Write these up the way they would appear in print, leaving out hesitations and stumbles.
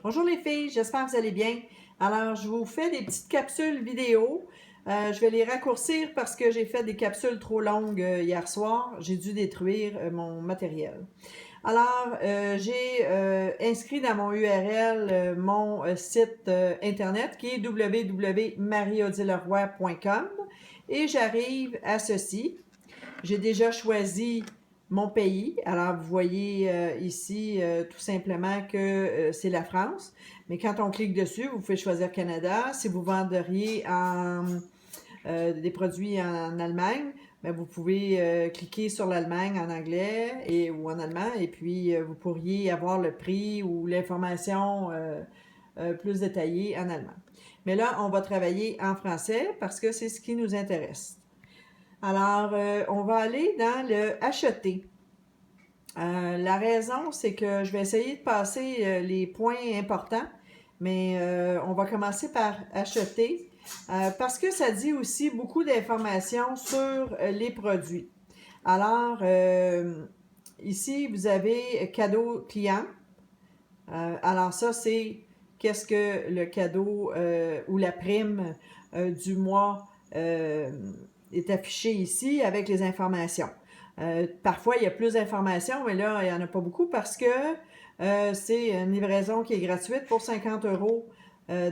Bonjour les filles, j'espère que vous allez bien. Alors, je vous fais des petites capsules vidéo. Je vais les raccourcir parce que j'ai fait des capsules trop longues hier soir. J'ai dû détruire mon matériel. Alors, j'ai inscrit dans mon URL mon site internet qui est www.marieodilleroi.com et j'arrive à ceci. J'ai déjà choisi mon pays. Alors, vous voyez ici tout simplement que c'est la France. Mais quand on clique dessus, vous pouvez choisir Canada. Si vous vendriez des produits en Allemagne, bien, vous pouvez cliquer sur l'Allemagne en anglais ou en allemand et puis vous pourriez avoir le prix ou l'information plus détaillée en allemand. Mais là, on va travailler en français parce que c'est ce qui nous intéresse. Alors, on va aller dans le acheter. La raison, c'est que je vais essayer de passer les points importants, mais on va commencer par acheter parce que ça dit aussi beaucoup d'informations sur les produits. Alors, ici, vous avez cadeau client. Alors ça, c'est qu'est-ce que le cadeau ou la prime du mois est affiché ici avec les informations. Parfois, il y a plus d'informations, mais là, il n'y en a pas beaucoup parce que c'est une livraison qui est gratuite pour 50 €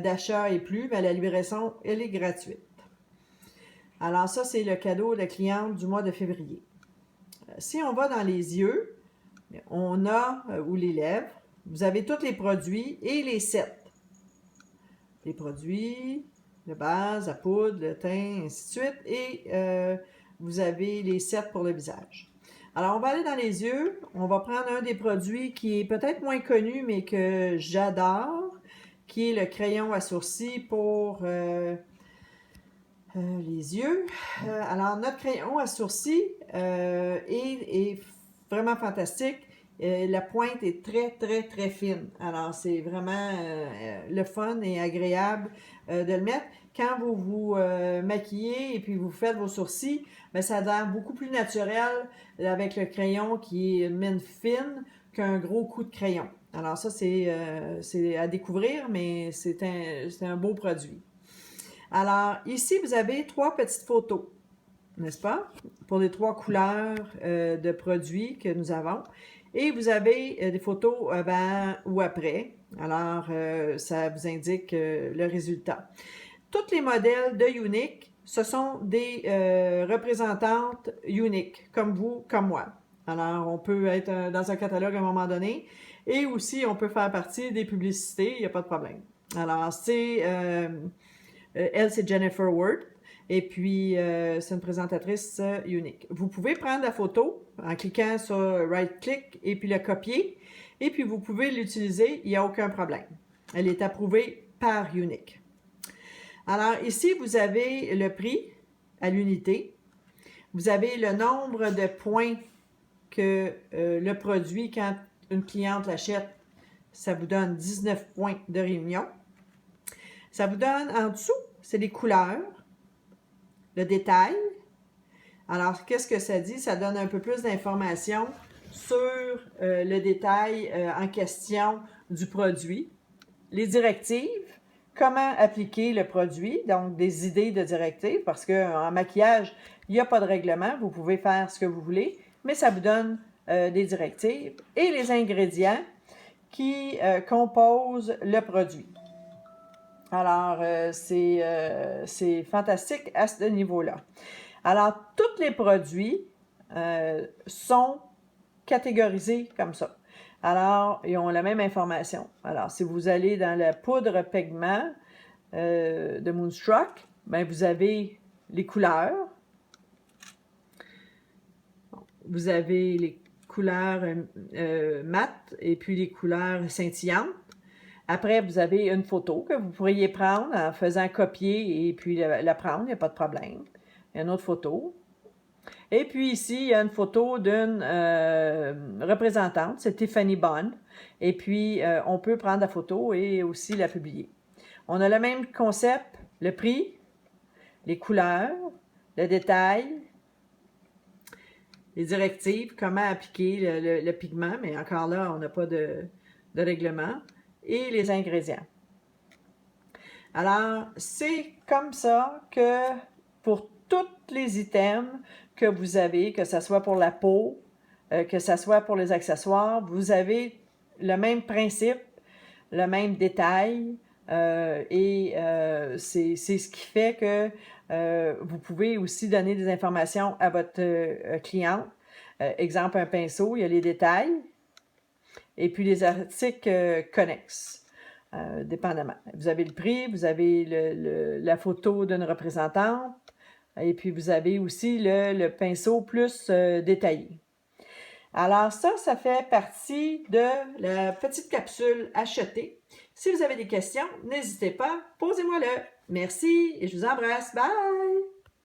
d'achat et plus. Mais la livraison, elle est gratuite. Alors ça, c'est le cadeau de cliente du mois de février. Si on va dans les yeux, on a, ou les lèvres, vous avez tous les produits et les sets. Les produits, de base, la poudre, le teint, ainsi de suite. Et vous avez les sets pour le visage. Alors, on va aller dans les yeux. On va prendre un des produits qui est peut-être moins connu, mais que j'adore, qui est le crayon à sourcils pour les yeux. Alors, notre crayon à sourcils est vraiment fantastique. La pointe est très, très, très fine. Alors, c'est vraiment le fun et agréable de le mettre. Quand vous vous maquillez et puis vous faites vos sourcils, bien, ça a l'air beaucoup plus naturel avec le crayon qui est une mine fine qu'un gros coup de crayon. Alors ça, c'est à découvrir, mais c'est un beau produit. Alors, ici, vous avez 3 petites photos, n'est-ce pas? Pour les 3 couleurs de produits que nous avons. Et vous avez des photos avant ou après. Alors, ça vous indique le résultat. Tous les modèles de Younique, ce sont des représentantes Younique, comme vous, comme moi. Alors, on peut être dans un catalogue à un moment donné. Et aussi, on peut faire partie des publicités, il n'y a pas de problème. Alors, c'est... elle, c'est Jennifer Ward. Et puis, c'est une présentatrice unique. Vous pouvez prendre la photo en cliquant sur right-click et puis la copier. Et puis, vous pouvez l'utiliser, il n'y a aucun problème. Elle est approuvée par Unique. Alors, ici, vous avez le prix à l'unité. Vous avez le nombre de points que le produit, quand une cliente l'achète, ça vous donne 19 points de réunion. Ça vous donne en dessous, c'est les couleurs, le détail. Alors, qu'est-ce que ça dit? Ça donne un peu plus d'informations sur le détail en question du produit. Les directives, comment appliquer le produit, donc des idées de directives, parce qu'en maquillage, il n'y a pas de règlement, vous pouvez faire ce que vous voulez, mais ça vous donne des directives. Et les ingrédients qui composent le produit. Alors, c'est fantastique à ce niveau-là. Alors, tous les produits sont catégorisés comme ça. Alors, ils ont la même information. Alors, si vous allez dans la poudre pigment de Moonstruck, bien, vous avez les couleurs. Vous avez les couleurs mates et puis les couleurs scintillantes. Après, vous avez une photo que vous pourriez prendre en faisant copier et puis la prendre, il n'y a pas de problème. Il y a une autre photo. Et puis ici, il y a une photo d'une représentante, c'est Tiffany Bond. Et puis, on peut prendre la photo et aussi la publier. On a le même concept, le prix, les couleurs, le détail, les directives, comment appliquer le pigment, mais encore là, on n'a pas de règlement. et les ingrédients. Alors, c'est comme ça que pour tous les items que vous avez, que ce soit pour la peau, que ce soit pour les accessoires, vous avez le même principe, le même détail, c'est ce qui fait que vous pouvez aussi donner des informations à votre cliente. Exemple, un pinceau, il y a les détails et puis les articles connexes. Dépendamment. Vous avez le prix, vous avez la photo d'une représentante, et puis vous avez aussi le pinceau plus détaillé. Alors ça fait partie de la petite capsule achetée. Si vous avez des questions, n'hésitez pas, posez-moi-le. Merci et je vous embrasse. Bye!